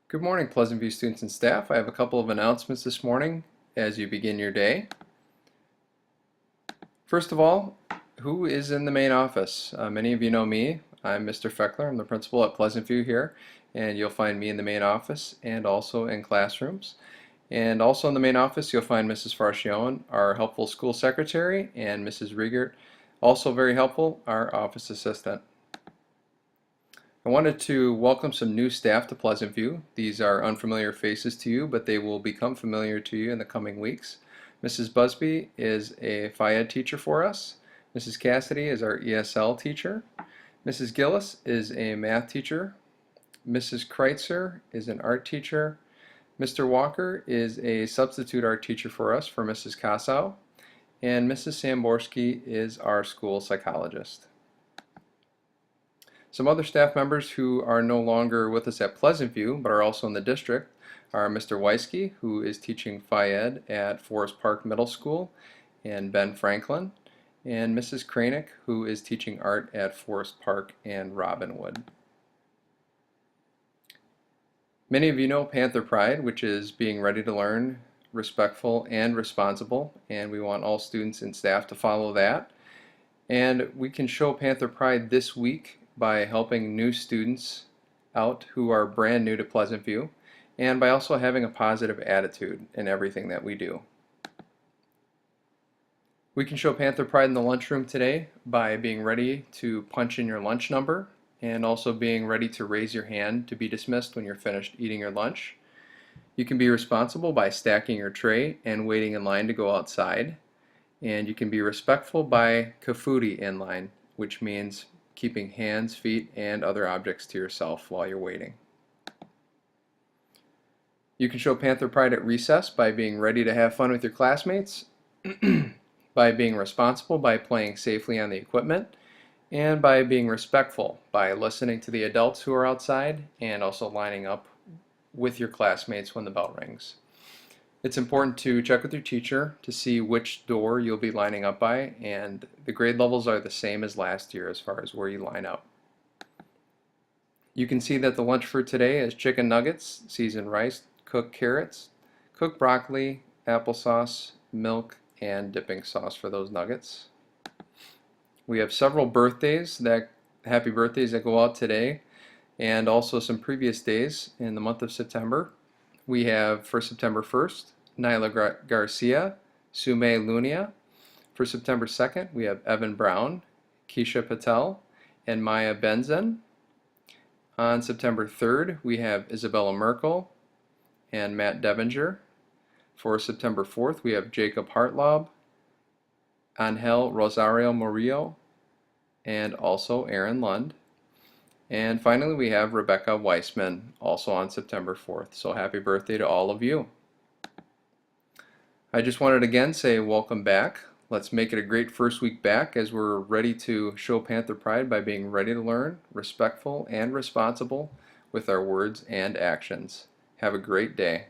Good morning, Pleasant View students and staff. I have a couple of announcements this morning as you begin your day. First of all, who is in the main office? Many of you know me. I'm Mr. Feckler. I'm the principal at Pleasant View here, and you'll find me in the main office and also in classrooms. And also in the main office, you'll find Mrs. Farchione, our helpful school secretary, and Mrs. Riegert, also very helpful, our office assistant. I wanted to welcome some new staff to Pleasant View. These are unfamiliar faces to you, but they will become familiar to you in the coming weeks. Mrs. Busby is a Phi-Ed teacher for us. Mrs. Cassidy is our ESL teacher. Mrs. Gillis is a math teacher. Mrs. Kreitzer is an art teacher. Mr. Walker is a substitute art teacher for us for Mrs. Kassow. And Mrs. Samborski is our school psychologist. Some other staff members who are no longer with us at Pleasant View but are also in the district are Mr. Weisky, who is teaching Phi-Ed at Forest Park Middle School and Ben Franklin, and Mrs. Kranick, who is teaching art at Forest Park and Robinwood. Many of you know Panther Pride, which is being ready to learn, respectful, and responsible, and we want all students and staff to follow that. And we can show Panther Pride this week by helping new students out who are brand new to Pleasant View, and by also having a positive attitude in everything that we do. We can show Panther Pride in the lunchroom today by being ready to punch in your lunch number and also being ready to raise your hand to be dismissed when you're finished eating your lunch. You can be responsible by stacking your tray and waiting in line to go outside. And you can be respectful by kafudi in line, which means keeping hands, feet, and other objects to yourself while you're waiting. You can show Panther Pride at recess by being ready to have fun with your classmates, by being responsible by playing safely on the equipment, and by being respectful by listening to the adults who are outside and also lining up with your classmates when the bell rings. It's important to check with your teacher to see which door you'll be lining up by, and the grade levels are the same as last year as far as where you line up. You can see that the lunch for today is chicken nuggets, seasoned rice, cooked carrots, cooked broccoli, applesauce, milk, and dipping sauce for those nuggets. We have several happy birthdays that go out today, and also some previous days in the month of September. We have for September 1st, Nyla Garcia, Sumay Lunia. For September 2nd, we have Evan Brown, Keisha Patel, and Maya Benzen. On September 3rd, we have Isabella Merkel and Matt Devinger. For September 4th, we have Jacob Hartlaub, Angel Rosario Murillo, and also Aaron Lund. And finally, we have Rebecca Weissman, also on September 4th. So happy birthday to all of you. I just wanted to again say welcome back. Let's make it a great first week back as we're ready to show Panther Pride by being ready to learn, respectful, and responsible with our words and actions. Have a great day.